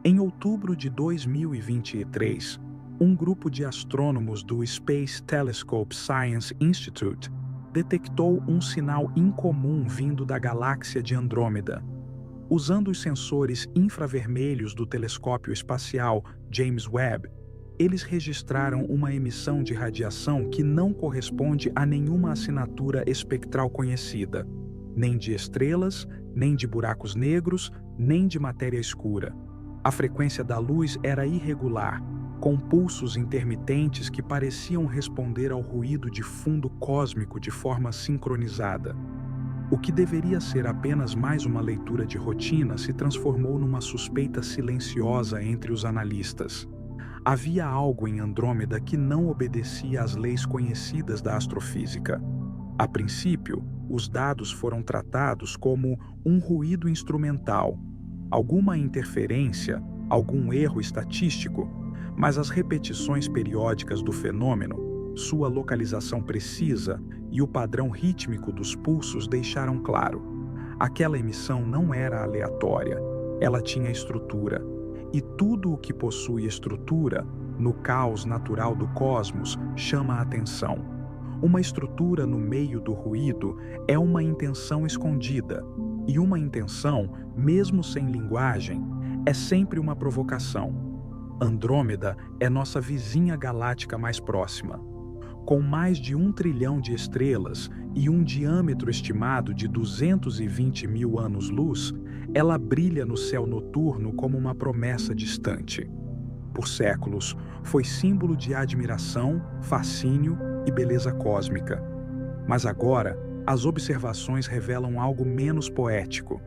Em outubro de 2023, um grupo de astrônomos do Space Telescope Science Institute detectou um sinal incomum vindo da galáxia de Andrômeda. Usando os sensores infravermelhos do telescópio espacial James Webb, eles registraram uma emissão de radiação que não corresponde a nenhuma assinatura espectral conhecida, nem de estrelas, nem de buracos negros, nem de matéria escura. A frequência da luz era irregular, com pulsos intermitentes que pareciam responder ao ruído de fundo cósmico de forma sincronizada. O que deveria ser apenas mais uma leitura de rotina se transformou numa suspeita silenciosa entre os analistas. Havia algo em Andrômeda que não obedecia às leis conhecidas da astrofísica. A princípio, os dados foram tratados como um ruído instrumental, alguma interferência, algum erro estatístico, mas as repetições periódicas do fenômeno, sua localização precisa e o padrão rítmico dos pulsos deixaram claro: aquela emissão não era aleatória, ela tinha estrutura. E tudo o que possui estrutura, no caos natural do cosmos, chama a atenção. Uma estrutura no meio do ruído é uma intenção escondida, e uma intenção, mesmo sem linguagem, é sempre uma provocação. Andrômeda é nossa vizinha galáctica mais próxima. Com mais de 1 trilhão de estrelas e um diâmetro estimado de 220 mil anos-luz, ela brilha no céu noturno como uma promessa distante. Por séculos, foi símbolo de admiração, fascínio e beleza cósmica. Mas agora, as observações revelam algo menos poético.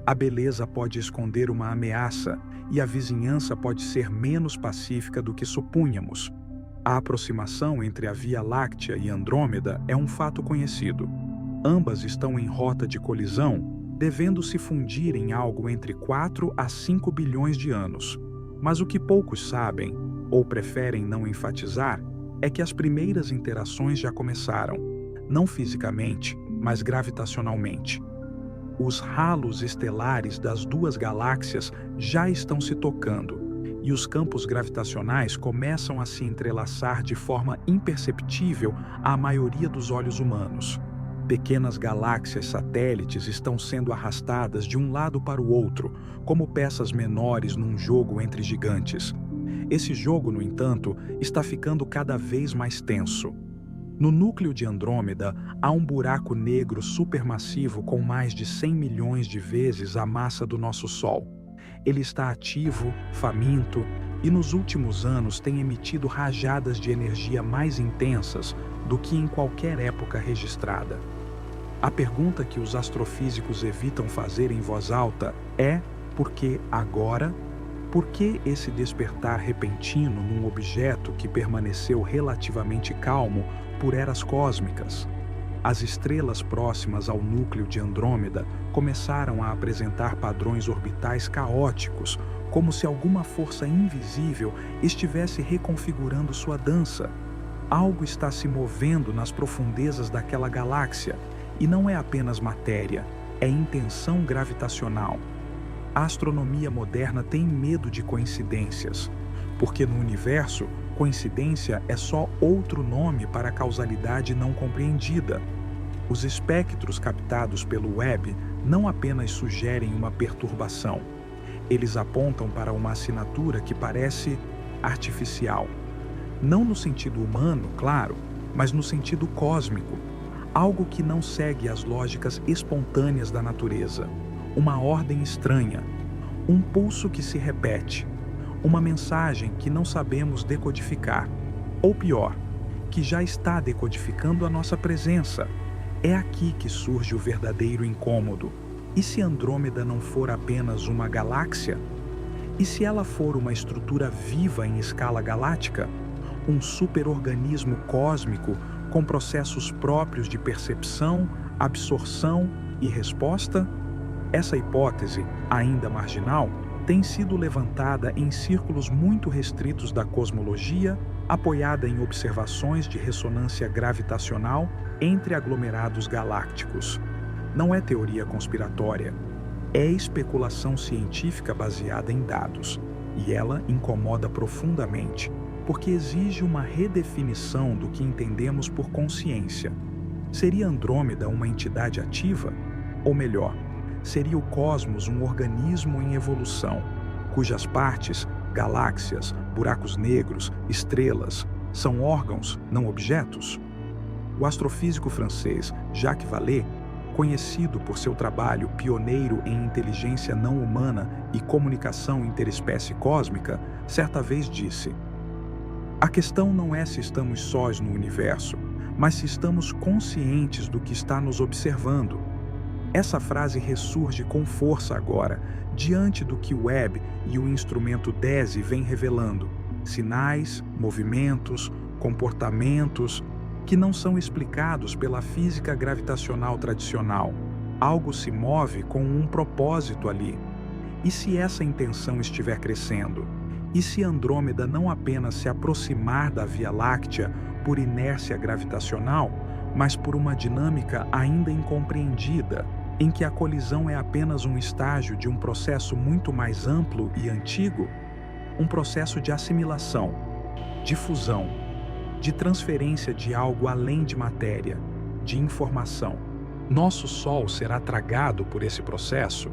A beleza pode esconder uma ameaça e a vizinhança pode ser menos pacífica do que supunhamos. A aproximação entre a Via Láctea e Andrômeda é um fato conhecido. Ambas estão em rota de colisão, devendo se fundir em algo entre 4 a 5 bilhões de anos. Mas o que poucos sabem, ou preferem não enfatizar, é que as primeiras interações já começaram, não fisicamente, mas gravitacionalmente. Os halos estelares das duas galáxias já estão se tocando, e os campos gravitacionais começam a se entrelaçar de forma imperceptível à maioria dos olhos humanos. Pequenas galáxias satélites estão sendo arrastadas de um lado para o outro, como peças menores num jogo entre gigantes. Esse jogo, no entanto, está ficando cada vez mais tenso. No núcleo de Andrômeda, há um buraco negro supermassivo com mais de 100 milhões de vezes a massa do nosso Sol. Ele está ativo, faminto, e nos últimos anos tem emitido rajadas de energia mais intensas do que em qualquer época registrada. A pergunta que os astrofísicos evitam fazer em voz alta é: por que agora? Por que esse despertar repentino num objeto que permaneceu relativamente calmo por eras cósmicas? As estrelas próximas ao núcleo de Andrômeda começaram a apresentar padrões orbitais caóticos, como se alguma força invisível estivesse reconfigurando sua dança. Algo está se movendo nas profundezas daquela galáxia, e não é apenas matéria, é intenção gravitacional. A astronomia moderna tem medo de coincidências, porque no universo, coincidência é só outro nome para a causalidade não compreendida. Os espectros captados pelo Webb não apenas sugerem uma perturbação, eles apontam para uma assinatura que parece artificial. Não no sentido humano, claro, mas no sentido cósmico. Algo que não segue as lógicas espontâneas da natureza. Uma ordem estranha. Um pulso que se repete. Uma mensagem que não sabemos decodificar. Ou pior, que já está decodificando a nossa presença. É aqui que surge o verdadeiro incômodo. E se Andrômeda não for apenas uma galáxia? E se ela for uma estrutura viva em escala galáctica? Um superorganismo cósmico com processos próprios de percepção, absorção e resposta? Essa hipótese, ainda marginal, tem sido levantada em círculos muito restritos da cosmologia, apoiada em observações de ressonância gravitacional entre aglomerados galácticos. Não é teoria conspiratória, é especulação científica baseada em dados. e ela incomoda profundamente, porque exige uma redefinição do que entendemos por consciência. Seria Andrômeda uma entidade ativa? Ou melhor, seria o cosmos um organismo em evolução, cujas partes, galáxias, buracos negros, estrelas, são órgãos, não objetos? O astrofísico francês Jacques Vallée, conhecido por seu trabalho pioneiro em inteligência não humana e comunicação interespécie cósmica, certa vez disse: "A questão não é se estamos sós no universo, mas se estamos conscientes do que está nos observando." Essa frase ressurge com força agora, diante do que o Webb e o instrumento DESI vêm revelando: sinais, movimentos, comportamentos que não são explicados pela física gravitacional tradicional. Algo se move com um propósito ali. E se essa intenção estiver crescendo? E se Andrômeda não apenas se aproximar da Via Láctea por inércia gravitacional, mas por uma dinâmica ainda incompreendida, em que a colisão é apenas um estágio de um processo muito mais amplo e antigo? Um processo de assimilação, de fusão, de transferência de algo além de matéria, de informação. Nosso Sol será tragado por esse processo?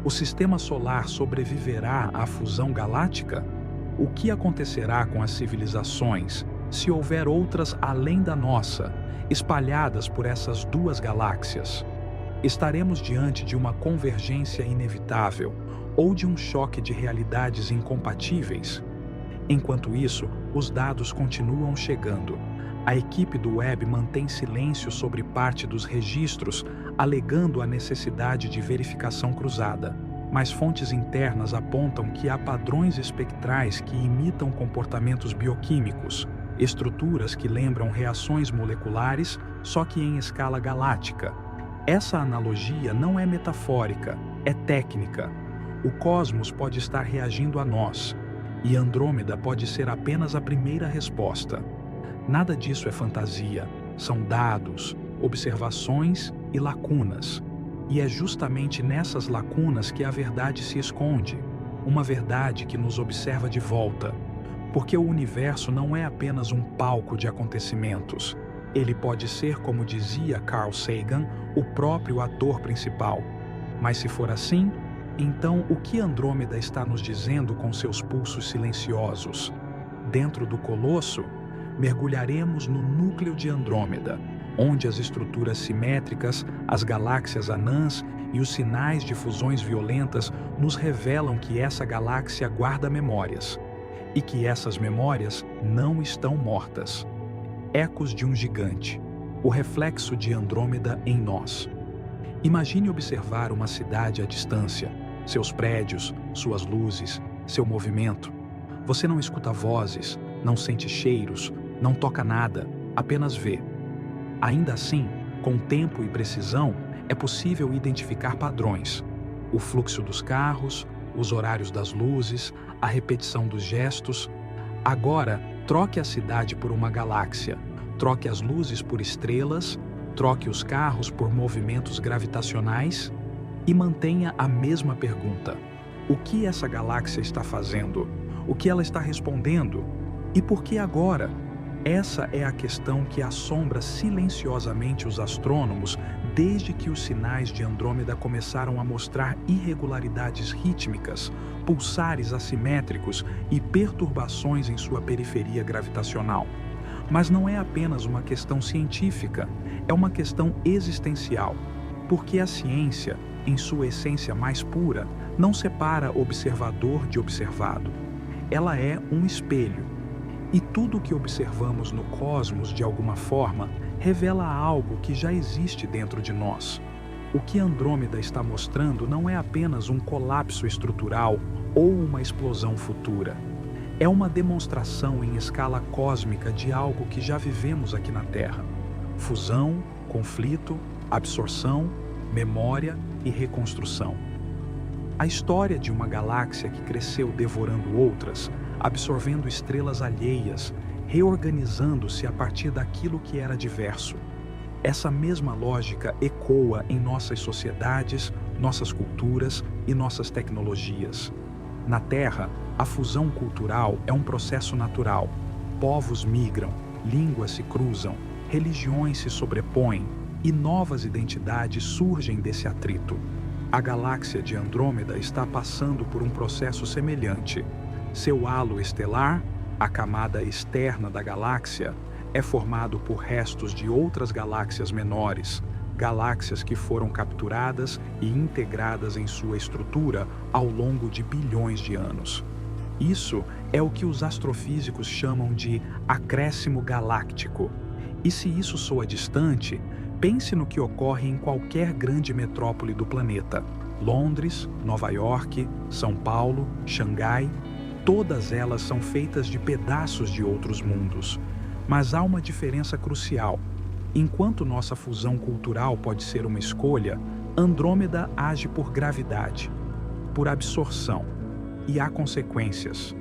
O Sistema Solar sobreviverá à fusão galáctica? O que acontecerá com as civilizações, se houver outras além da nossa, espalhadas por essas duas galáxias? Estaremos diante de uma convergência inevitável ou de um choque de realidades incompatíveis? Enquanto isso, os dados continuam chegando. A equipe do Webb mantém silêncio sobre parte dos registros, alegando a necessidade de verificação cruzada. Mas fontes internas apontam que há padrões espectrais que imitam comportamentos bioquímicos, estruturas que lembram reações moleculares, só que em escala galáctica. Essa analogia não é metafórica, é técnica. O cosmos pode estar reagindo a nós, e Andrômeda pode ser apenas a primeira resposta. Nada disso é fantasia, são dados, observações e lacunas. E é justamente nessas lacunas que a verdade se esconde, uma verdade que nos observa de volta. Porque o universo não é apenas um palco de acontecimentos. Ele pode ser, como dizia Carl Sagan, o próprio ator principal. Mas se for assim, então o que Andrômeda está nos dizendo com seus pulsos silenciosos? Dentro do Colosso, mergulharemos no núcleo de Andrômeda, onde as estruturas simétricas, as galáxias anãs e os sinais de fusões violentas nos revelam que essa galáxia guarda memórias, e que essas memórias não estão mortas. Ecos de um gigante, o reflexo de Andrômeda em nós. Imagine observar uma cidade à distância, seus prédios, suas luzes, seu movimento. Você não escuta vozes, não sente cheiros, não toca nada, apenas vê. Ainda assim, com tempo e precisão, é possível identificar padrões. O fluxo dos carros, os horários das luzes, a repetição dos gestos. Agora, troque a cidade por uma galáxia, troque as luzes por estrelas, troque os carros por movimentos gravitacionais e mantenha a mesma pergunta: o que essa galáxia está fazendo? O que ela está respondendo? E por que agora? Essa é a questão que assombra silenciosamente os astrônomos desde que os sinais de Andrômeda começaram a mostrar irregularidades rítmicas, pulsares assimétricos e perturbações em sua periferia gravitacional. Mas não é apenas uma questão científica, é uma questão existencial, porque a ciência, em sua essência mais pura, não separa observador de observado. Ela é um espelho. E tudo o que observamos no cosmos, de alguma forma, revela algo que já existe dentro de nós. O que Andrômeda está mostrando não é apenas um colapso estrutural ou uma explosão futura. É uma demonstração em escala cósmica de algo que já vivemos aqui na Terra. Fusão, conflito, absorção, memória e reconstrução. A história de uma galáxia que cresceu devorando outras, absorvendo estrelas alheias, reorganizando-se a partir daquilo que era diverso. Essa mesma lógica ecoa em nossas sociedades, nossas culturas e nossas tecnologias. Na Terra, a fusão cultural é um processo natural. Povos migram, línguas se cruzam, religiões se sobrepõem e novas identidades surgem desse atrito. A galáxia de Andrômeda está passando por um processo semelhante. Seu halo estelar, a camada externa da galáxia, é formado por restos de outras galáxias menores, galáxias que foram capturadas e integradas em sua estrutura ao longo de bilhões de anos. Isso é o que os astrofísicos chamam de acréscimo galáctico. E se isso soa distante, pense no que ocorre em qualquer grande metrópole do planeta. Londres, Nova York, São Paulo, Xangai, todas elas são feitas de pedaços de outros mundos. Mas há uma diferença crucial. Enquanto nossa fusão cultural pode ser uma escolha, Andrômeda age por gravidade, por absorção, e há consequências.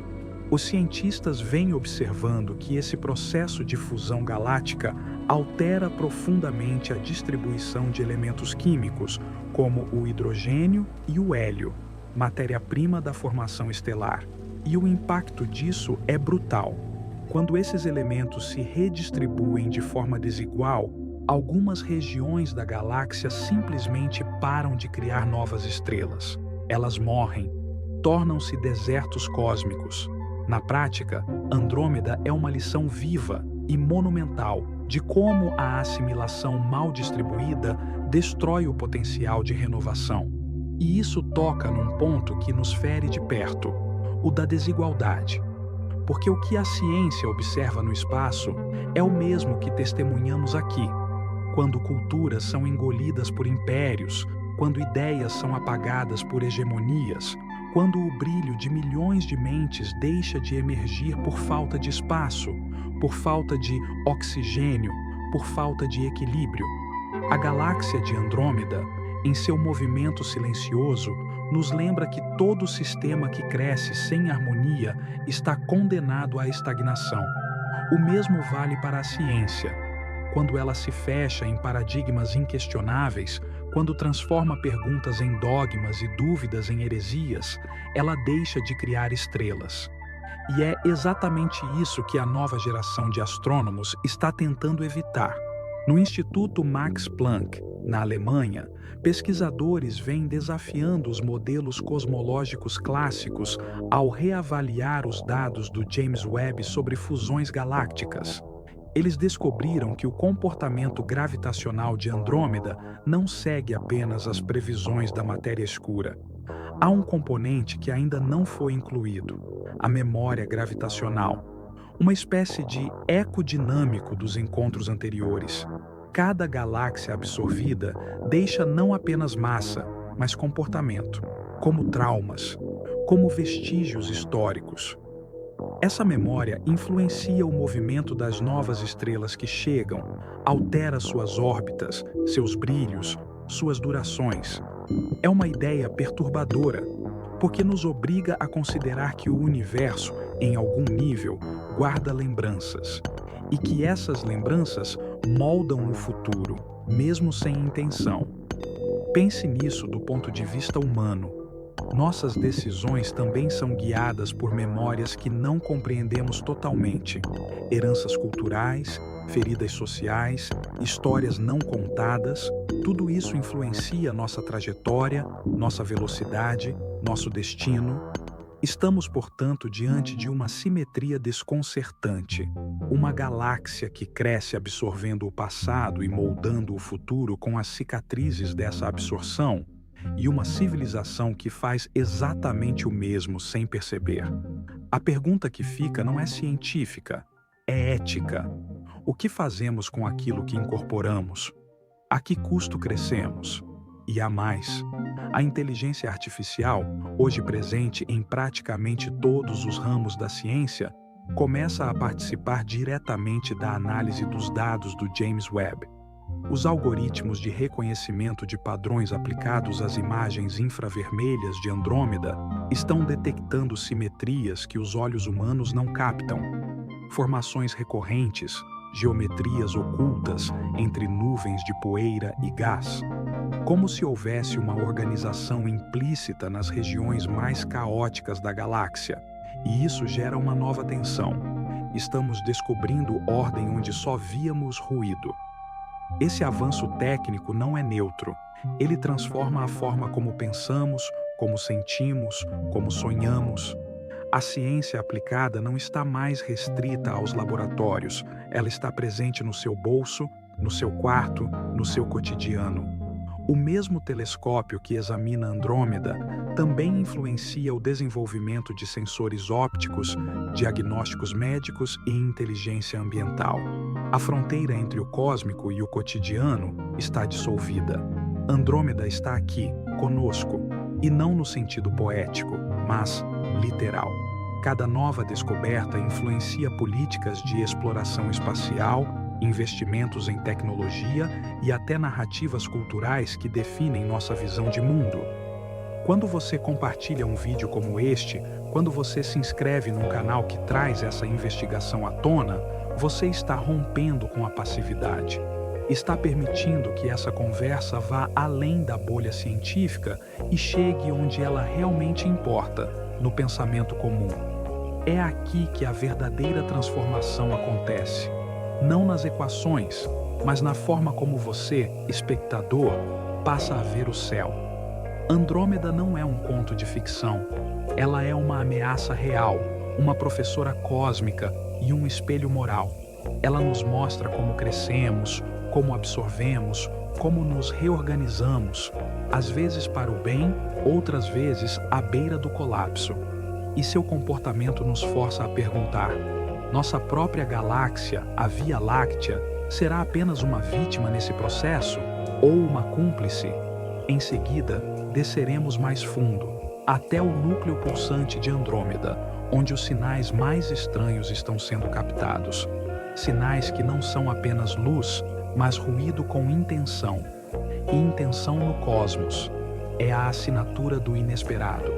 Os cientistas vêm observando que esse processo de fusão galáctica altera profundamente a distribuição de elementos químicos, como o hidrogênio e o hélio, matéria-prima da formação estelar. E o impacto disso é brutal. Quando esses elementos se redistribuem de forma desigual, algumas regiões da galáxia simplesmente param de criar novas estrelas. Elas morrem, tornam-se desertos cósmicos. Na prática, Andrômeda é uma lição viva e monumental de como a assimilação mal distribuída destrói o potencial de renovação. E isso toca num ponto que nos fere de perto, o da desigualdade. Porque o que a ciência observa no espaço é o mesmo que testemunhamos aqui, quando culturas são engolidas por impérios, quando ideias são apagadas por hegemonias, quando o brilho de milhões de mentes deixa de emergir por falta de espaço, por falta de oxigênio, por falta de equilíbrio. A galáxia de Andrômeda, em seu movimento silencioso, nos lembra que todo sistema que cresce sem harmonia está condenado à estagnação. O mesmo vale para a ciência. Quando ela se fecha em paradigmas inquestionáveis, quando transforma perguntas em dogmas e dúvidas em heresias, ela deixa de criar estrelas. E é exatamente isso que a nova geração de astrônomos está tentando evitar. No Instituto Max Planck, na Alemanha, pesquisadores vêm desafiando os modelos cosmológicos clássicos ao reavaliar os dados do James Webb sobre fusões galácticas. Eles descobriram que o comportamento gravitacional de Andrômeda não segue apenas as previsões da matéria escura. Há um componente que ainda não foi incluído: a memória gravitacional, uma espécie de eco dinâmico dos encontros anteriores. Cada galáxia absorvida deixa não apenas massa, mas comportamento, como traumas, como vestígios históricos. Essa memória influencia o movimento das novas estrelas que chegam, altera suas órbitas, seus brilhos, suas durações. É uma ideia perturbadora, porque nos obriga a considerar que o universo, em algum nível, guarda lembranças, e que essas lembranças moldam o futuro, mesmo sem intenção. Pense nisso do ponto de vista humano. Nossas decisões também são guiadas por memórias que não compreendemos totalmente. Heranças culturais, feridas sociais, histórias não contadas, tudo isso influencia nossa trajetória, nossa velocidade, nosso destino. Estamos, portanto, diante de uma simetria desconcertante. Uma galáxia que cresce absorvendo o passado e moldando o futuro com as cicatrizes dessa absorção, e uma civilização que faz exatamente o mesmo sem perceber. A pergunta que fica não é científica, é ética. O que fazemos com aquilo que incorporamos? A que custo crescemos? E há mais. A inteligência artificial, hoje presente em praticamente todos os ramos da ciência, começa a participar diretamente da análise dos dados do James Webb. Os algoritmos de reconhecimento de padrões aplicados às imagens infravermelhas de Andrômeda estão detectando simetrias que os olhos humanos não captam, formações recorrentes, geometrias ocultas entre nuvens de poeira e gás. como se houvesse uma organização implícita nas regiões mais caóticas da galáxia, e isso gera uma nova tensão. Estamos descobrindo ordem onde só víamos ruído. Esse avanço técnico não é neutro. Ele transforma a forma como pensamos, como sentimos, como sonhamos. A ciência aplicada não está mais restrita aos laboratórios. Ela está presente no seu bolso, no seu quarto, no seu cotidiano. O mesmo telescópio que examina Andrômeda também influencia o desenvolvimento de sensores ópticos, diagnósticos médicos e inteligência ambiental. A fronteira entre o cósmico e o cotidiano está dissolvida. Andrômeda está aqui, conosco, e não no sentido poético, mas literal. Cada nova descoberta influencia políticas de exploração espacial, investimentos em tecnologia e até narrativas culturais que definem nossa visão de mundo. Quando você compartilha um vídeo como este, quando você se inscreve num canal que traz essa investigação à tona, você está rompendo com a passividade. Está permitindo que essa conversa vá além da bolha científica e chegue onde ela realmente importa, no pensamento comum. É aqui que a verdadeira transformação acontece. Não nas equações, mas na forma como você, espectador, passa a ver o céu. Andrômeda não é um conto de ficção. Ela é uma ameaça real, uma professora cósmica e um espelho moral. Ela nos mostra como crescemos, como absorvemos, como nos reorganizamos, às vezes para o bem, outras vezes à beira do colapso. E seu comportamento nos força a perguntar: nossa própria galáxia, a Via Láctea, será apenas uma vítima nesse processo ou uma cúmplice? Em seguida, desceremos mais fundo, até o núcleo pulsante de Andrômeda, onde os sinais mais estranhos estão sendo captados. Sinais que não são apenas luz, mas ruído com intenção. E intenção no cosmos é a assinatura do inesperado.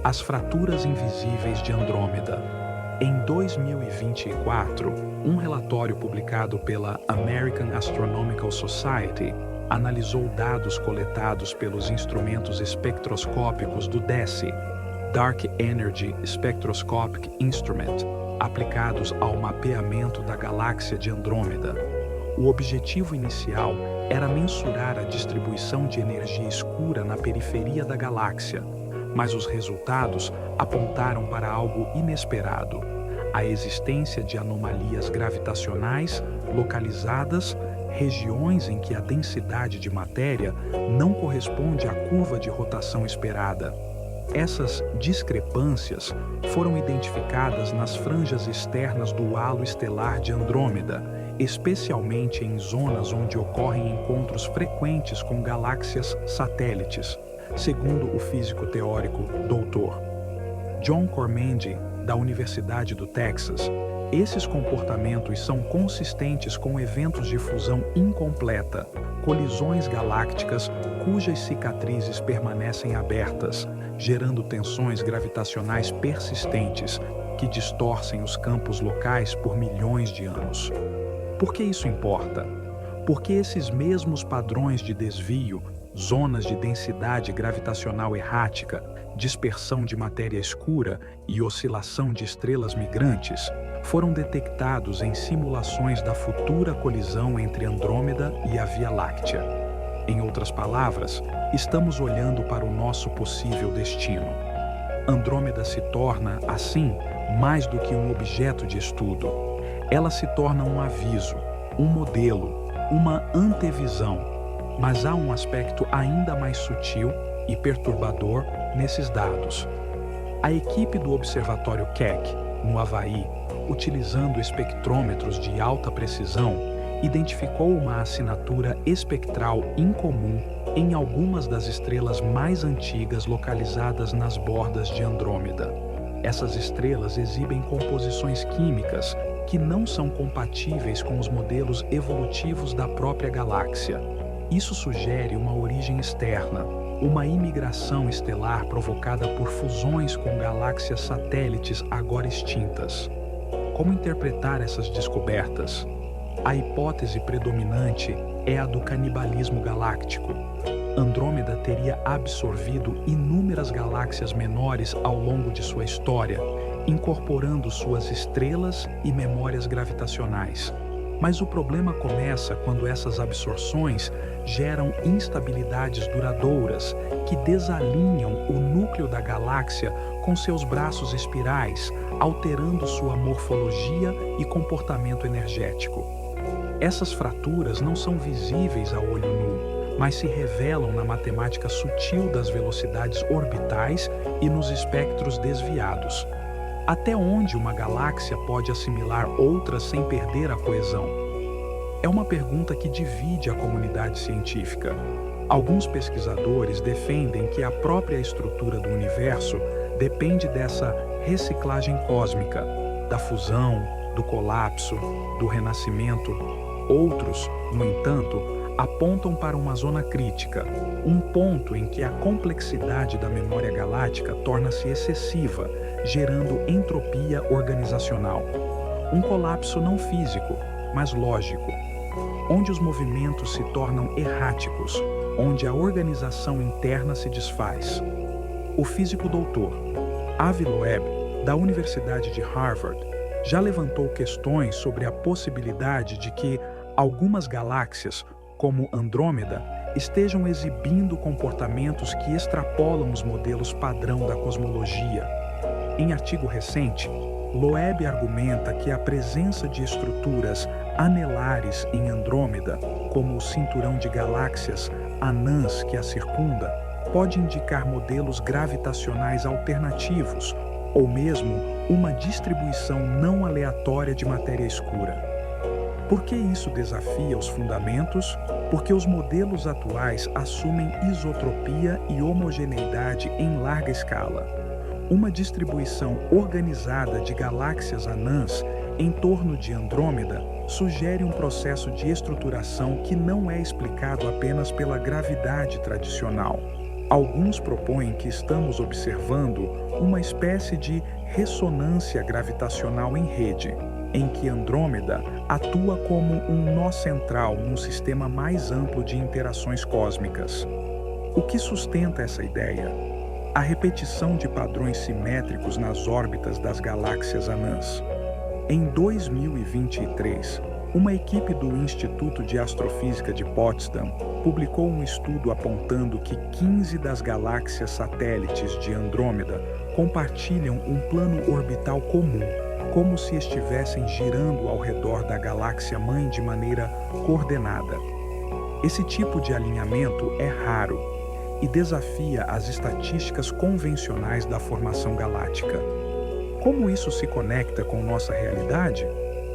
As fraturas invisíveis de Andrômeda. Em 2024, um relatório publicado pela American Astronomical Society analisou dados coletados pelos instrumentos espectroscópicos do DESI, Dark Energy Spectroscopic Instrument, aplicados ao mapeamento da galáxia de Andrômeda. O objetivo inicial era mensurar a distribuição de energia escura na periferia da galáxia, mas os resultados apontaram para algo inesperado: a existência de anomalias gravitacionais localizadas, regiões em que a densidade de matéria não corresponde à curva de rotação esperada. Essas discrepâncias foram identificadas nas franjas externas do halo estelar de Andrômeda, especialmente em zonas onde ocorrem encontros frequentes com galáxias satélites, segundo o físico teórico Dr. John Cormendi, da Universidade do Texas. Esses comportamentos são consistentes com eventos de fusão incompleta, colisões galácticas cujas cicatrizes permanecem abertas, gerando tensões gravitacionais persistentes que distorcem os campos locais por milhões de anos. Por que isso importa? Porque esses mesmos padrões de desvio, zonas de densidade gravitacional errática, dispersão de matéria escura e oscilação de estrelas migrantes foram detectados em simulações da futura colisão entre Andrômeda e a Via Láctea. Em outras palavras, estamos olhando para o nosso possível destino. Andrômeda se torna, assim, mais do que um objeto de estudo. Ela se torna um aviso, um modelo, uma antevisão. Mas há um aspecto ainda mais sutil e perturbador nesses dados. A equipe do Observatório Keck, no Havaí, utilizando espectrômetros de alta precisão, identificou uma assinatura espectral incomum em algumas das estrelas mais antigas localizadas nas bordas de Andrômeda. Essas estrelas exibem composições químicas que não são compatíveis com os modelos evolutivos da própria galáxia. Isso sugere uma origem externa, uma imigração estelar provocada por fusões com galáxias satélites agora extintas. Como interpretar essas descobertas? A hipótese predominante é a do canibalismo galáctico. Andrômeda teria absorvido inúmeras galáxias menores ao longo de sua história, incorporando suas estrelas e memórias gravitacionais. Mas o problema começa quando essas absorções geram instabilidades duradouras que desalinham o núcleo da galáxia com seus braços espirais, alterando sua morfologia e comportamento energético. Essas fraturas não são visíveis a olho nu, mas se revelam na matemática sutil das velocidades orbitais e nos espectros desviados. Até onde uma galáxia pode assimilar outras sem perder a coesão? É uma pergunta que divide a comunidade científica. Alguns pesquisadores defendem que a própria estrutura do universo depende dessa reciclagem cósmica, da fusão, do colapso, do renascimento. Outros, no entanto, apontam para uma zona crítica, um ponto em que a complexidade da memória galáctica torna-se excessiva, gerando entropia organizacional. Um colapso não físico, mas lógico, onde os movimentos se tornam erráticos, onde a organização interna se desfaz. O físico doutor Avi Loeb, da Universidade de Harvard, já levantou questões sobre a possibilidade de que algumas galáxias, como Andrômeda, estejam exibindo comportamentos que extrapolam os modelos padrão da cosmologia. Em artigo recente, Loeb argumenta que a presença de estruturas anelares em Andrômeda, como o cinturão de galáxias anãs que a circunda, pode indicar modelos gravitacionais alternativos, ou mesmo uma distribuição não aleatória de matéria escura. Por que isso desafia os fundamentos? Porque os modelos atuais assumem isotropia e homogeneidade em larga escala. Uma distribuição organizada de galáxias anãs em torno de Andrômeda sugere um processo de estruturação que não é explicado apenas pela gravidade tradicional. Alguns propõem que estamos observando uma espécie de ressonância gravitacional em rede, em que Andrômeda atua como um nó central num sistema mais amplo de interações cósmicas. O que sustenta essa ideia? A repetição de padrões simétricos nas órbitas das galáxias anãs. Em 2023, uma equipe do Instituto de Astrofísica de Potsdam publicou um estudo apontando que 15 das galáxias satélites de Andrômeda compartilham um plano orbital comum, como se estivessem girando ao redor da galáxia-mãe de maneira coordenada. Esse tipo de alinhamento é raro e desafia as estatísticas convencionais da formação galáctica. Como isso se conecta com nossa realidade?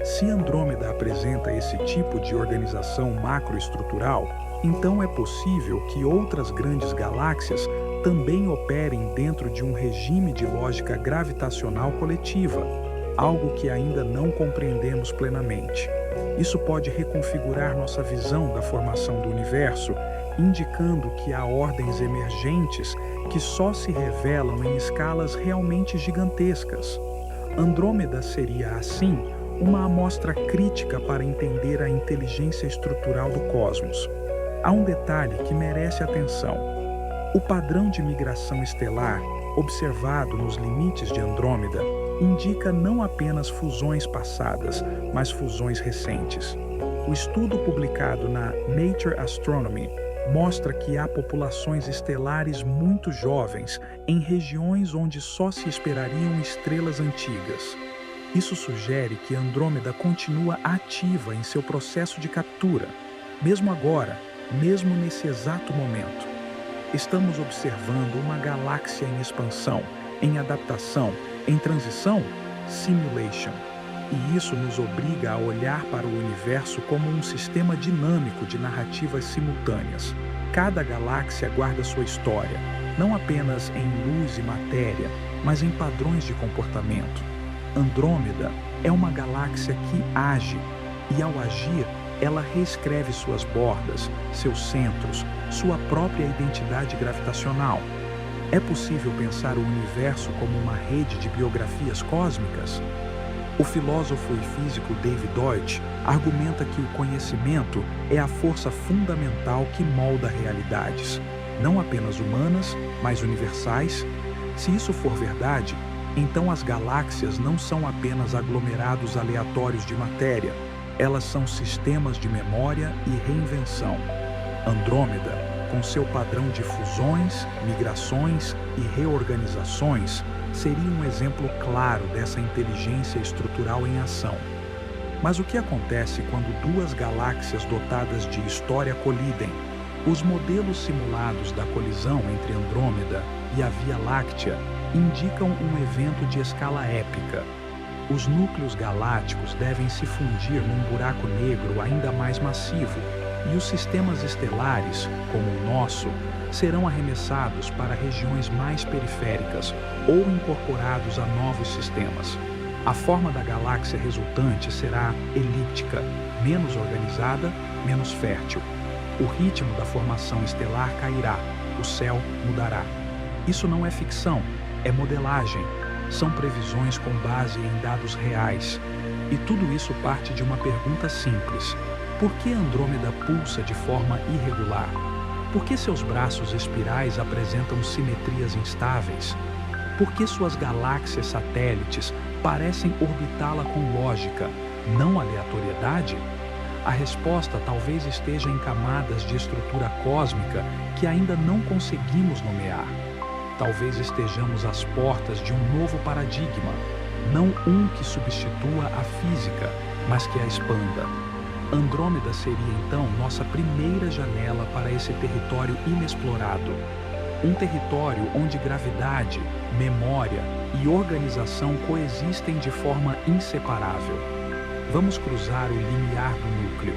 Se Andrômeda apresenta esse tipo de organização macroestrutural, então é possível que outras grandes galáxias também operem dentro de um regime de lógica gravitacional coletiva, algo que ainda não compreendemos plenamente. Isso pode reconfigurar nossa visão da formação do universo, indicando que há ordens emergentes que só se revelam em escalas realmente gigantescas. Andrômeda seria, assim, uma amostra crítica para entender a inteligência estrutural do cosmos. Há um detalhe que merece atenção. O padrão de migração estelar, observado nos limites de Andrômeda, indica não apenas fusões passadas, mas fusões recentes. O estudo publicado na Nature Astronomy mostra que há populações estelares muito jovens em regiões onde só se esperariam estrelas antigas. Isso sugere que Andrômeda continua ativa em seu processo de captura, mesmo agora, mesmo nesse exato momento. Estamos observando uma galáxia em expansão, em adaptação, em transição, simulation. E isso nos obriga a olhar para o universo como um sistema dinâmico de narrativas simultâneas. Cada galáxia guarda sua história, não apenas em luz e matéria, mas em padrões de comportamento. Andrômeda é uma galáxia que age, e ao agir, ela reescreve suas bordas, seus centros, sua própria identidade gravitacional. É possível pensar o universo como uma rede de biografias cósmicas? O filósofo e físico David Deutsch argumenta que o conhecimento é a força fundamental que molda realidades, não apenas humanas, mas universais. Se isso for verdade, então as galáxias não são apenas aglomerados aleatórios de matéria, elas são sistemas de memória e reinvenção. Andrômeda, com seu padrão de fusões, migrações e reorganizações, seria um exemplo claro dessa inteligência estrutural em ação. Mas o que acontece quando duas galáxias dotadas de história colidem? Os modelos simulados da colisão entre Andrômeda e a Via Láctea indicam um evento de escala épica. Os núcleos galácticos devem se fundir num buraco negro ainda mais massivo, e os sistemas estelares, como o nosso, serão arremessados para regiões mais periféricas ou incorporados a novos sistemas. A forma da galáxia resultante será elíptica, menos organizada, menos fértil. O ritmo da formação estelar cairá, o céu mudará. Isso não é ficção, é modelagem. São previsões com base em dados reais. E tudo isso parte de uma pergunta simples: por que Andrômeda pulsa de forma irregular? Por que seus braços espirais apresentam simetrias instáveis? Por que suas galáxias satélites parecem orbitá-la com lógica, não aleatoriedade? A resposta talvez esteja em camadas de estrutura cósmica que ainda não conseguimos nomear. Talvez estejamos às portas de um novo paradigma, não um que substitua a física, mas que a expanda. Andrômeda seria então nossa primeira janela para esse território inexplorado. Um território onde gravidade, memória e organização coexistem de forma inseparável. Vamos cruzar o limiar do núcleo.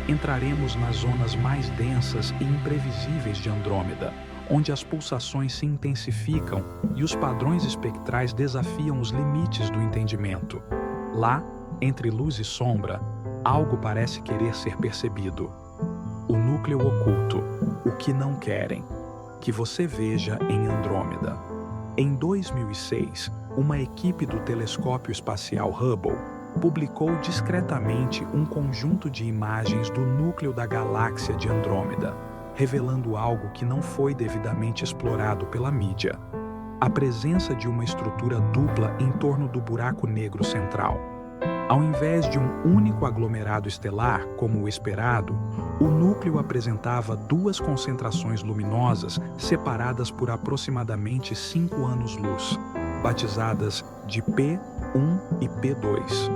Entraremos nas zonas mais densas e imprevisíveis de Andrômeda, onde as pulsações se intensificam e os padrões espectrais desafiam os limites do entendimento. Lá, entre luz e sombra, algo parece querer ser percebido. O núcleo oculto, o que não querem, que você veja em Andrômeda. Em 2006, uma equipe do telescópio espacial Hubble publicou discretamente um conjunto de imagens do núcleo da galáxia de Andrômeda, revelando algo que não foi devidamente explorado pela mídia: a presença de uma estrutura dupla em torno do buraco negro central. Ao invés de um único aglomerado estelar, como o esperado, o núcleo apresentava duas concentrações luminosas separadas por aproximadamente 5 anos-luz, batizadas de P1 e P2.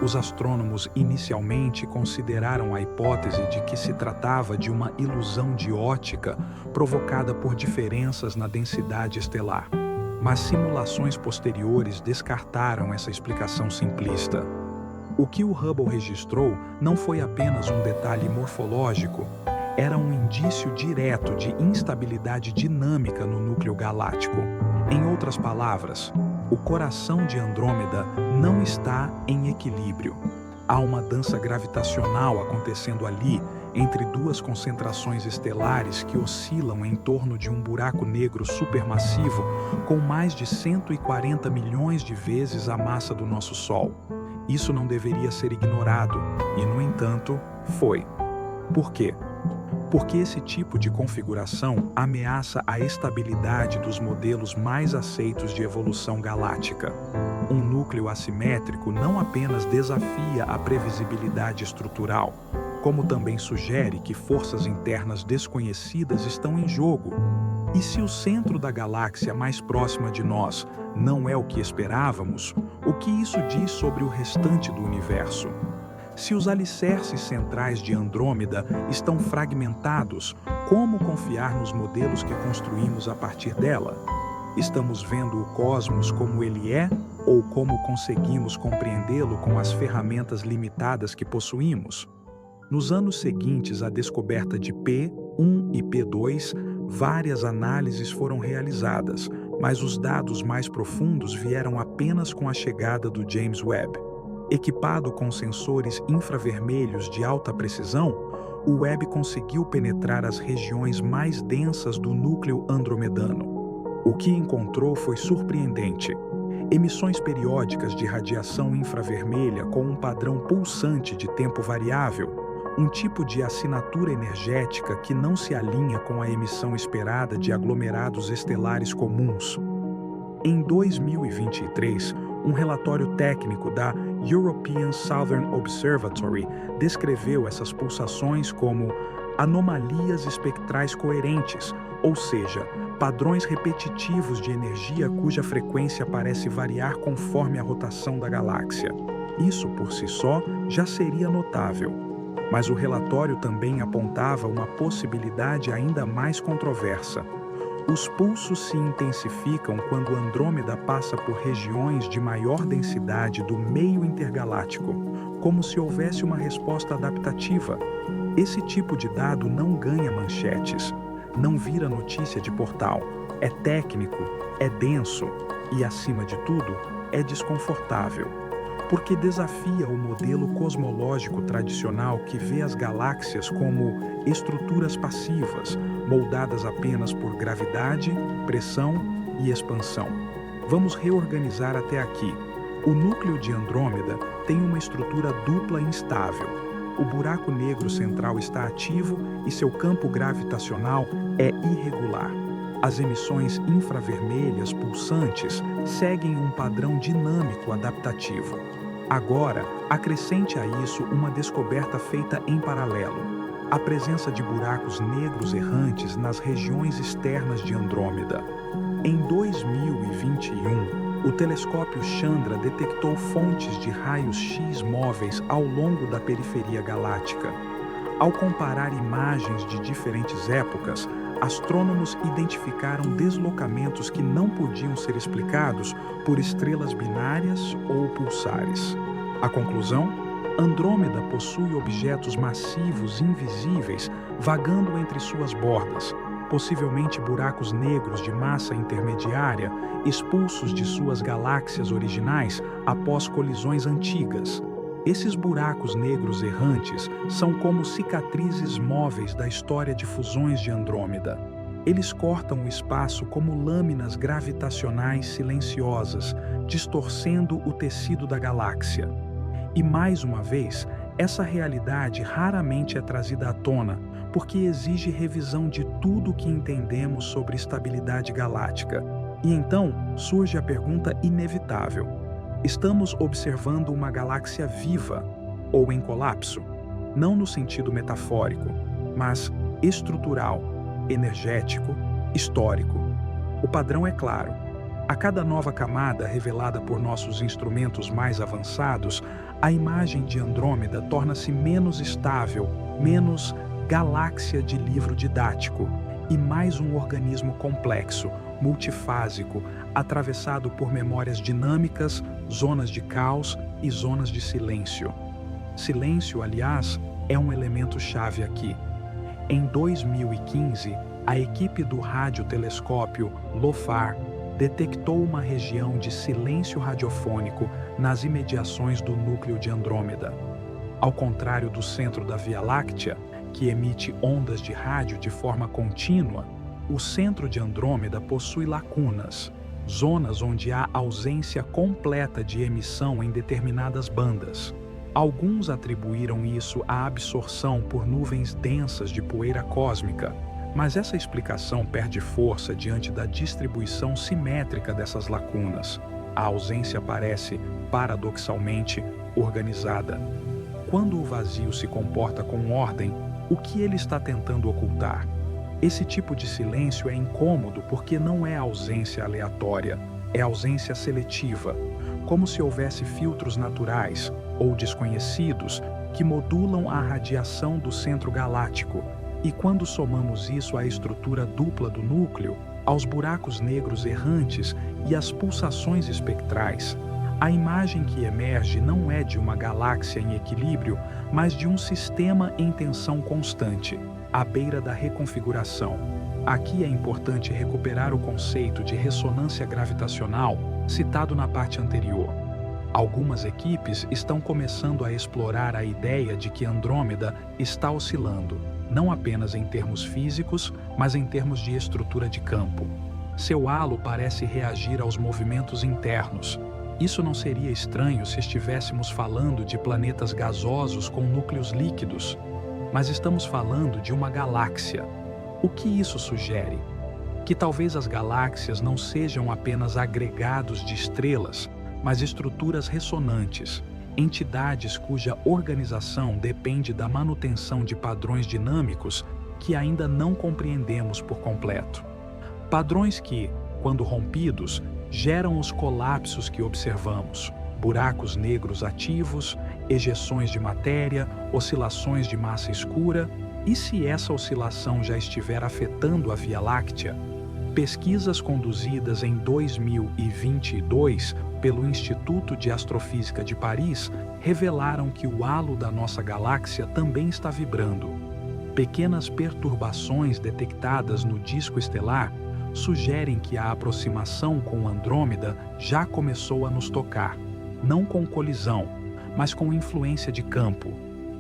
Os astrônomos inicialmente consideraram a hipótese de que se tratava de uma ilusão de ótica provocada por diferenças na densidade estelar, mas simulações posteriores descartaram essa explicação simplista. O que o Hubble registrou não foi apenas um detalhe morfológico, era um indício direto de instabilidade dinâmica no núcleo galáctico. Em outras palavras, o coração de Andrômeda não está em equilíbrio. Há uma dança gravitacional acontecendo ali entre duas concentrações estelares que oscilam em torno de um buraco negro supermassivo com mais de 140 milhões de vezes a massa do nosso Sol. Isso não deveria ser ignorado, e, no entanto, foi. Por quê? Porque esse tipo de configuração ameaça a estabilidade dos modelos mais aceitos de evolução galáctica. Um núcleo assimétrico não apenas desafia a previsibilidade estrutural, como também sugere que forças internas desconhecidas estão em jogo. E se o centro da galáxia mais próxima de nós não é o que esperávamos, o que isso diz sobre o restante do universo? Se os alicerces centrais de Andrômeda estão fragmentados, como confiar nos modelos que construímos a partir dela? Estamos vendo o cosmos como ele é ou como conseguimos compreendê-lo com as ferramentas limitadas que possuímos? Nos anos seguintes à descoberta de P1 e P2, várias análises foram realizadas, mas os dados mais profundos vieram apenas com a chegada do James Webb. Equipado com sensores infravermelhos de alta precisão, o Webb conseguiu penetrar as regiões mais densas do núcleo andromedano. O que encontrou foi surpreendente. Emissões periódicas de radiação infravermelha com um padrão pulsante de tempo variável, um tipo de assinatura energética que não se alinha com a emissão esperada de aglomerados estelares comuns. Em 2023, um relatório técnico da European Southern Observatory descreveu essas pulsações como anomalias espectrais coerentes, ou seja, padrões repetitivos de energia cuja frequência parece variar conforme a rotação da galáxia. Isso, por si só, já seria notável. Mas o relatório também apontava uma possibilidade ainda mais controversa. Os pulsos se intensificam quando Andrômeda passa por regiões de maior densidade do meio intergaláctico, como se houvesse uma resposta adaptativa. Esse tipo de dado não ganha manchetes, não vira notícia de portal. É técnico, é denso e, acima de tudo, é desconfortável, porque desafia o modelo cosmológico tradicional que vê as galáxias como estruturas passivas, moldadas apenas por gravidade, pressão e expansão. Vamos reorganizar até aqui. O núcleo de Andrômeda tem uma estrutura dupla instável. O buraco negro central está ativo e seu campo gravitacional é irregular. As emissões infravermelhas pulsantes seguem um padrão dinâmico adaptativo. Agora, acrescente a isso uma descoberta feita em paralelo: a presença de buracos negros errantes nas regiões externas de Andrômeda. Em 2021, o telescópio Chandra detectou fontes de raios-x móveis ao longo da periferia galáctica. Ao comparar imagens de diferentes épocas, astrônomos identificaram deslocamentos que não podiam ser explicados por estrelas binárias ou pulsares. A conclusão? Andrômeda possui objetos massivos invisíveis vagando entre suas bordas, possivelmente buracos negros de massa intermediária expulsos de suas galáxias originais após colisões antigas. Esses buracos negros errantes são como cicatrizes móveis da história de fusões de Andrômeda. Eles cortam o espaço como lâminas gravitacionais silenciosas, distorcendo o tecido da galáxia. E mais uma vez, essa realidade raramente é trazida à tona, porque exige revisão de tudo o que entendemos sobre estabilidade galáctica. E então surge a pergunta inevitável: estamos observando uma galáxia viva ou em colapso? Não no sentido metafórico, mas estrutural, energético, histórico. O padrão é claro. A cada nova camada revelada por nossos instrumentos mais avançados, a imagem de Andrômeda torna-se menos estável, menos galáxia de livro didático e mais um organismo complexo, multifásico, atravessado por memórias dinâmicas, zonas de caos e zonas de silêncio. Silêncio, aliás, é um elemento-chave aqui. Em 2015, a equipe do radiotelescópio LOFAR detectou uma região de silêncio radiofônico nas imediações do núcleo de Andrômeda. Ao contrário do centro da Via Láctea, que emite ondas de rádio de forma contínua, o centro de Andrômeda possui lacunas, zonas onde há ausência completa de emissão em determinadas bandas. Alguns atribuíram isso à absorção por nuvens densas de poeira cósmica, mas essa explicação perde força diante da distribuição simétrica dessas lacunas. A ausência parece, paradoxalmente, organizada. Quando o vazio se comporta com ordem, o que ele está tentando ocultar? Esse tipo de silêncio é incômodo porque não é ausência aleatória, é ausência seletiva, como se houvesse filtros naturais ou desconhecidos que modulam a radiação do centro galáctico. E quando somamos isso à estrutura dupla do núcleo, aos buracos negros errantes e às pulsações espectrais, a imagem que emerge não é de uma galáxia em equilíbrio, mas de um sistema em tensão constante, à beira da reconfiguração. Aqui é importante recuperar o conceito de ressonância gravitacional citado na parte anterior. Algumas equipes estão começando a explorar a ideia de que Andrômeda está oscilando, não apenas em termos físicos, mas em termos de estrutura de campo. Seu halo parece reagir aos movimentos internos. Isso não seria estranho se estivéssemos falando de planetas gasosos com núcleos líquidos, mas estamos falando de uma galáxia. O que isso sugere? Que talvez as galáxias não sejam apenas agregados de estrelas, mas estruturas ressonantes, entidades cuja organização depende da manutenção de padrões dinâmicos que ainda não compreendemos por completo. Padrões que, quando rompidos, geram os colapsos que observamos: buracos negros ativos, ejeções de matéria, oscilações de massa escura. E se essa oscilação já estiver afetando a Via Láctea? Pesquisas conduzidas em 2022 pelo Instituto de Astrofísica de Paris revelaram que o halo da nossa galáxia também está vibrando. Pequenas perturbações detectadas no disco estelar sugerem que a aproximação com Andrômeda já começou a nos tocar, não com colisão, mas com influência de campo,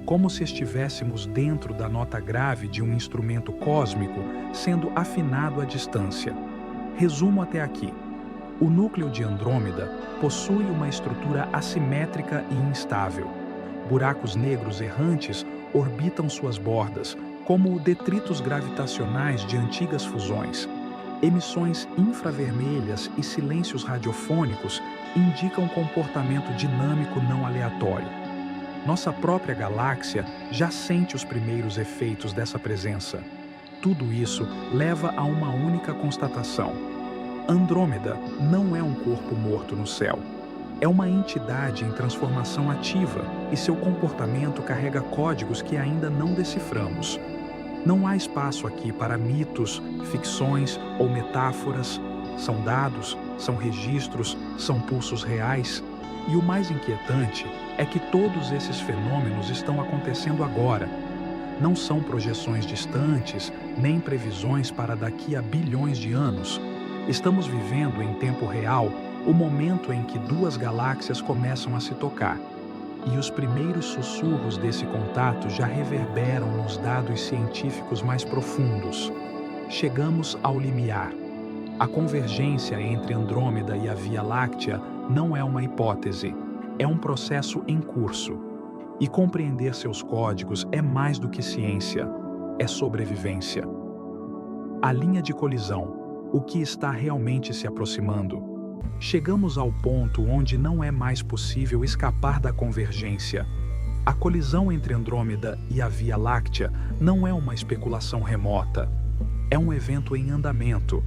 como se estivéssemos dentro da nota grave de um instrumento cósmico sendo afinado à distância. Resumo até aqui. O núcleo de Andrômeda possui uma estrutura assimétrica e instável. Buracos negros errantes orbitam suas bordas, como detritos gravitacionais de antigas fusões. Emissões infravermelhas e silêncios radiofônicos indicam comportamento dinâmico não aleatório. Nossa própria galáxia já sente os primeiros efeitos dessa presença. Tudo isso leva a uma única constatação: Andrômeda não é um corpo morto no céu. É uma entidade em transformação ativa e seu comportamento carrega códigos que ainda não deciframos. Não há espaço aqui para mitos, ficções ou metáforas. São dados, são registros, são pulsos reais. E o mais inquietante é que todos esses fenômenos estão acontecendo agora. Não são projeções distantes, nem previsões para daqui a bilhões de anos. Estamos vivendo em tempo real o momento em que duas galáxias começam a se tocar. E os primeiros sussurros desse contato já reverberam nos dados científicos mais profundos. Chegamos ao limiar. A convergência entre Andrômeda e a Via Láctea não é uma hipótese, é um processo em curso. E compreender seus códigos é mais do que ciência, é sobrevivência. A linha de colisão, o que está realmente se aproximando. Chegamos ao ponto onde não é mais possível escapar da convergência. A colisão entre Andrômeda e a Via Láctea não é uma especulação remota. É um evento em andamento.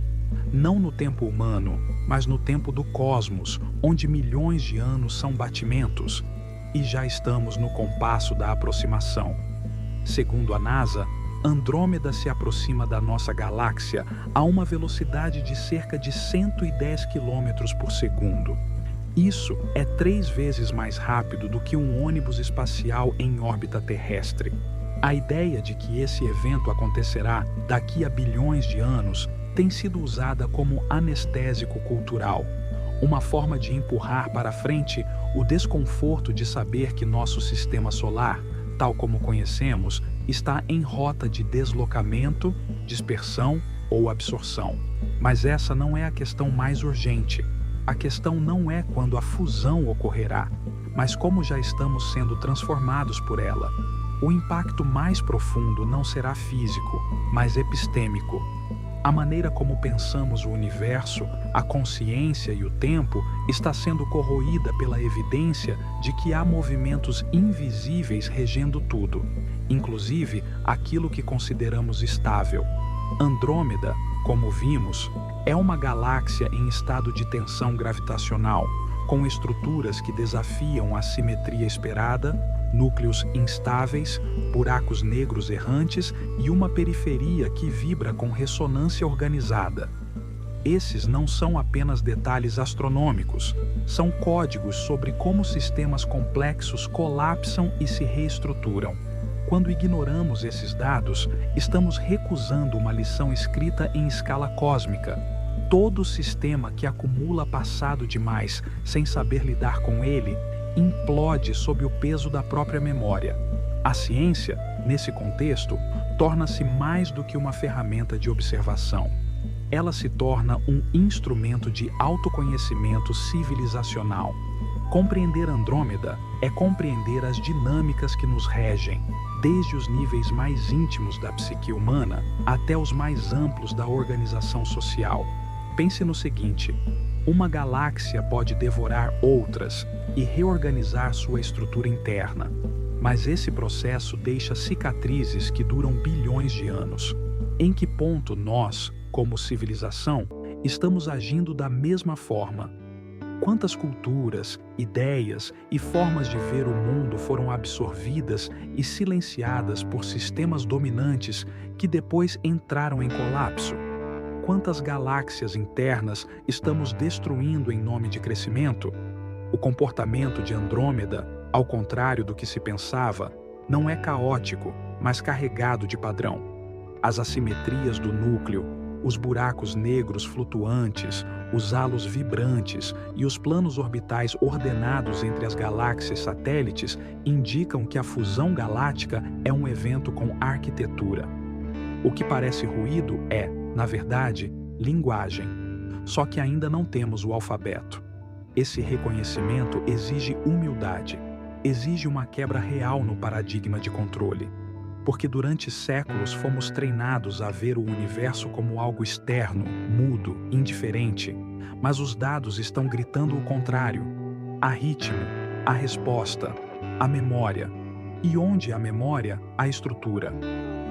Não no tempo humano, mas no tempo do cosmos, onde milhões de anos são batimentos, e já estamos no compasso da aproximação. Segundo a NASA, Andrômeda se aproxima da nossa galáxia a uma velocidade de cerca de 110 km por segundo. Isso é 3 vezes mais rápido do que um ônibus espacial em órbita terrestre. A ideia de que esse evento acontecerá daqui a bilhões de anos tem sido usada como anestésico cultural, uma forma de empurrar para frente o desconforto de saber que nosso sistema solar, tal como conhecemos, está em rota de deslocamento, dispersão ou absorção. Mas essa não é a questão mais urgente. A questão não é quando a fusão ocorrerá, mas como já estamos sendo transformados por ela. O impacto mais profundo não será físico, mas epistêmico. A maneira como pensamos o universo, a consciência e o tempo está sendo corroída pela evidência de que há movimentos invisíveis regendo tudo, inclusive aquilo que consideramos estável. Andrômeda, como vimos, é uma galáxia em estado de tensão gravitacional, com estruturas que desafiam a simetria esperada, núcleos instáveis, buracos negros errantes e uma periferia que vibra com ressonância organizada. Esses não são apenas detalhes astronômicos, são códigos sobre como sistemas complexos colapsam e se reestruturam. Quando ignoramos esses dados, estamos recusando uma lição escrita em escala cósmica. Todo sistema que acumula passado demais sem saber lidar com ele implode sob o peso da própria memória. A ciência, nesse contexto, torna-se mais do que uma ferramenta de observação. ela se torna um instrumento de autoconhecimento civilizacional. Compreender Andrômeda é compreender as dinâmicas que nos regem, desde os níveis mais íntimos da psique humana até os mais amplos da organização social. Pense no seguinte: uma galáxia pode devorar outras e reorganizar sua estrutura interna, mas esse processo deixa cicatrizes que duram bilhões de anos. Em que ponto nós, como civilização, estamos agindo da mesma forma? Quantas culturas, ideias e formas de ver o mundo foram absorvidas e silenciadas por sistemas dominantes que depois entraram em colapso? Quantas galáxias internas estamos destruindo em nome de crescimento? O comportamento de Andrômeda, ao contrário do que se pensava, não é caótico, mas carregado de padrão. As assimetrias do núcleo, os buracos negros flutuantes, os halos vibrantes e os planos orbitais ordenados entre as galáxias satélites indicam que a fusão galáctica é um evento com arquitetura. O que parece ruído é, na verdade, linguagem. Só que ainda não temos o alfabeto. Esse reconhecimento exige humildade, exige uma quebra real no paradigma de controle. Porque durante séculos fomos treinados a ver o universo como algo externo, mudo, indiferente, mas os dados estão gritando o contrário. Há ritmo, há resposta, há memória. E onde há memória, há estrutura.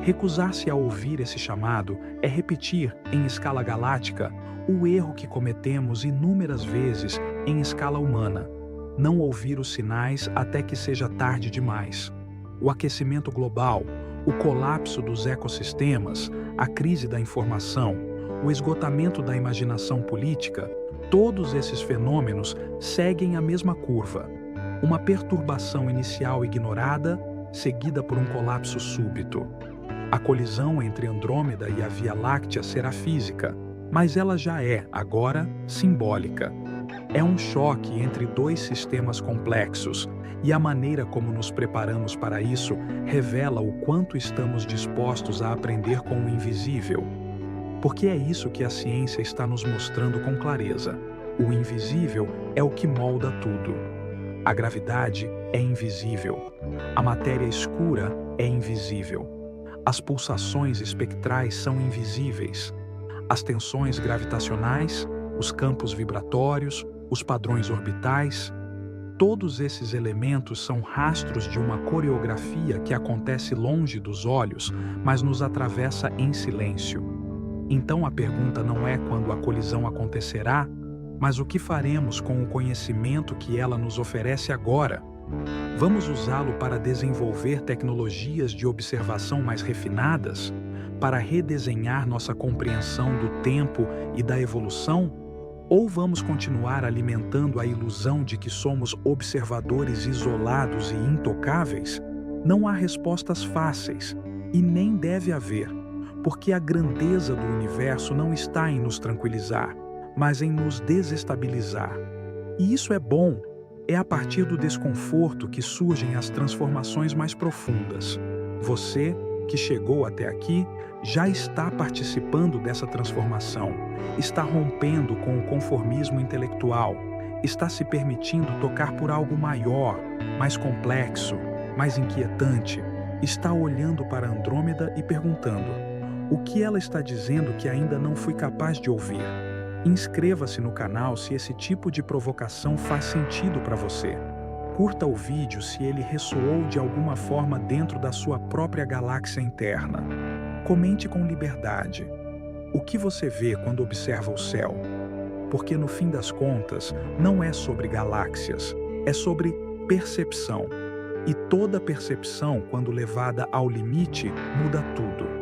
Recusar-se a ouvir esse chamado é repetir, em escala galáctica, o erro que cometemos inúmeras vezes em escala humana: não ouvir os sinais até que seja tarde demais. O aquecimento global, o colapso dos ecossistemas, a crise da informação, o esgotamento da imaginação política, todos esses fenômenos seguem a mesma curva. Uma perturbação inicial ignorada, seguida por um colapso súbito. A colisão entre Andrômeda e a Via Láctea será física, mas ela já é, agora, simbólica. É um choque entre dois sistemas complexos, e a maneira como nos preparamos para isso revela o quanto estamos dispostos a aprender com o invisível. Porque é isso que a ciência está nos mostrando com clareza. O invisível é o que molda tudo. A gravidade é invisível. A matéria escura é invisível. As pulsações espectrais são invisíveis. As tensões gravitacionais, os campos vibratórios, os padrões orbitais, todos esses elementos são rastros de uma coreografia que acontece longe dos olhos, mas nos atravessa em silêncio. Então a pergunta não é quando a colisão acontecerá, mas o que faremos com o conhecimento que ela nos oferece agora? Vamos usá-lo para desenvolver tecnologias de observação mais refinadas? Para redesenhar nossa compreensão do tempo e da evolução? Ou vamos continuar alimentando a ilusão de que somos observadores isolados e intocáveis? Não há respostas fáceis, e nem deve haver, porque a grandeza do universo não está em nos tranquilizar, mas em nos desestabilizar. E isso é bom, é a partir do desconforto que surgem as transformações mais profundas. Você, que chegou até aqui, já está participando dessa transformação, está rompendo com o conformismo intelectual, está se permitindo tocar por algo maior, mais complexo, mais inquietante, está olhando para Andrômeda e perguntando: o que ela está dizendo que ainda não fui capaz de ouvir? Inscreva-se no canal se esse tipo de provocação faz sentido para você. Curta o vídeo se ele ressoou de alguma forma dentro da sua própria galáxia interna. Comente com liberdade. O que você vê quando observa o céu? Porque no fim das contas, não é sobre galáxias, é sobre percepção. E toda percepção, quando levada ao limite, muda tudo.